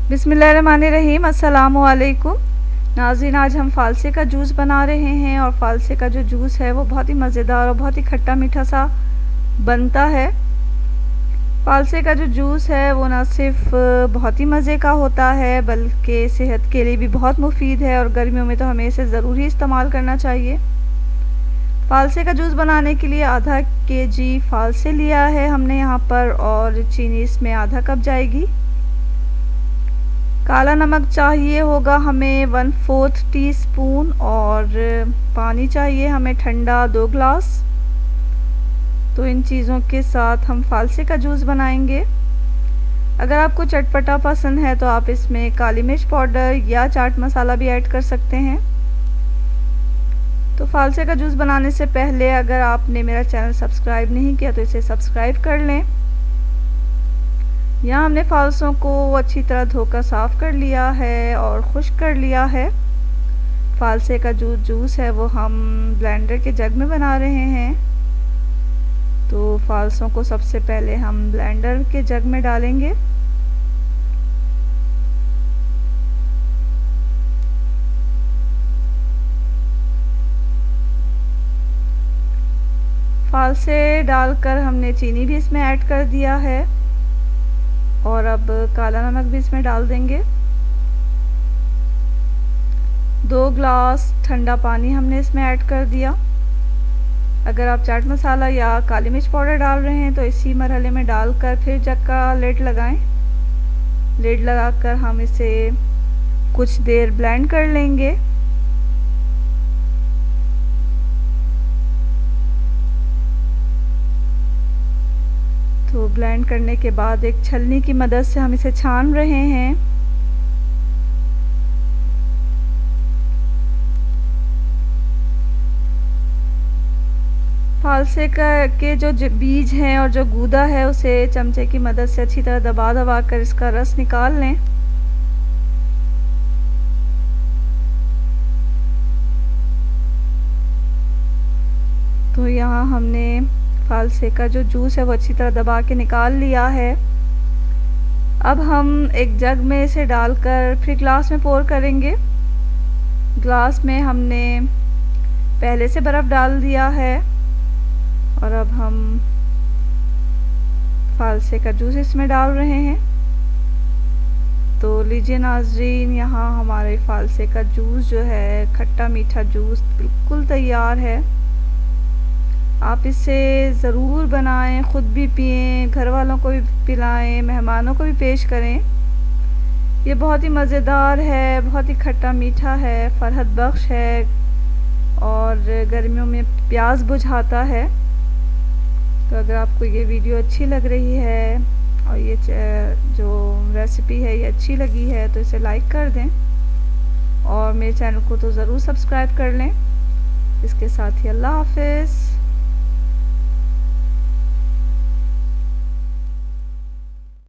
बिस्मिल्लाहिर्रहमानिर्रहीम। अस्सलामु अलैकुम नाज़रीन, आज हम फ़ालसे का जूस बना रहे हैं और फ़ालसे का जो जूस है वो बहुत ही मज़ेदार और बहुत ही खट्टा मीठा सा बनता है। फ़ालसे का जो जूस है वो ना सिर्फ बहुत ही मज़े का होता है बल्कि सेहत के लिए भी बहुत मुफीद है और गर्मियों में तो हमें इसे ज़रूर ही इस्तेमाल करना चाहिए। फ़ालसे का जूस बनाने के लिए आधा केजी फ़ालसे लिया है हमने यहाँ पर और चीनी इसमें आधा कप जाएगी। काला नमक चाहिए होगा हमें 1/4 टीस्पून और पानी चाहिए हमें ठंडा 2 ग्लास। तो इन चीज़ों के साथ हम फ़ालसे का जूस बनाएंगे। अगर आपको चटपटा पसंद है तो आप इसमें काली मिर्च पाउडर या चाट मसाला भी ऐड कर सकते हैं। तो फ़ालसे का जूस बनाने से पहले अगर आपने मेरा चैनल सब्सक्राइब नहीं किया तो इसे सब्सक्राइब कर लें। यहाँ हमने फ़ालसों को अच्छी तरह धोकर साफ़ कर लिया है और खुश्क कर लिया है। फ़ालसे का जो जूस है वो हम ब्लेंडर के जग में बना रहे हैं। तो फ़ालसों को सबसे पहले हम ब्लेंडर के जग में डालेंगे। फ़ालसे डालकर हमने चीनी भी इसमें ऐड कर दिया है और अब काला नमक भी इसमें डाल देंगे। 2 ग्लास ठंडा पानी हमने इसमें ऐड कर दिया। अगर आप चाट मसाला या काली मिर्च पाउडर डाल रहे हैं तो इसी मरहले में डालकर फिर जग का लिड लगाएं। लिड लगाकर हम इसे कुछ देर ब्लेंड कर लेंगे। तो ब्लेंड करने के बाद एक छलनी की मदद से हम इसे छान रहे हैं। फ़ालसे के जो बीज हैं और जो गूदा है उसे चमचे की मदद से अच्छी तरह दबा कर इसका रस निकाल लें। तो यहाँ हमने फ़ालसे का जो जूस है वो अच्छी तरह दबा के निकाल लिया है। अब हम एक जग में इसे डालकर फिर ग्लास में पोर करेंगे। ग्लास में हमने पहले से बर्फ़ डाल दिया है और अब हम फ़ालसे का जूस इसमें डाल रहे हैं। तो लीजिए नाज़रीन, यहाँ हमारे फ़ालसे का जूस जो है खट्टा मीठा जूस बिल्कुल तैयार है। आप इसे ज़रूर बनाएं, ख़ुद भी पिएं, घर वालों को भी पिलाएं, मेहमानों को भी पेश करें। ये बहुत ही मज़ेदार है, बहुत ही खट्टा मीठा है, फ़रहत बख्श है और गर्मियों में प्यास बुझाता है। तो अगर आपको ये वीडियो अच्छी लग रही है और ये जो रेसिपी है ये अच्छी लगी है तो इसे लाइक कर दें और मेरे चैनल को तो ज़रूर सब्सक्राइब कर लें। इसके साथ ही अल्लाह हाफ़िज़।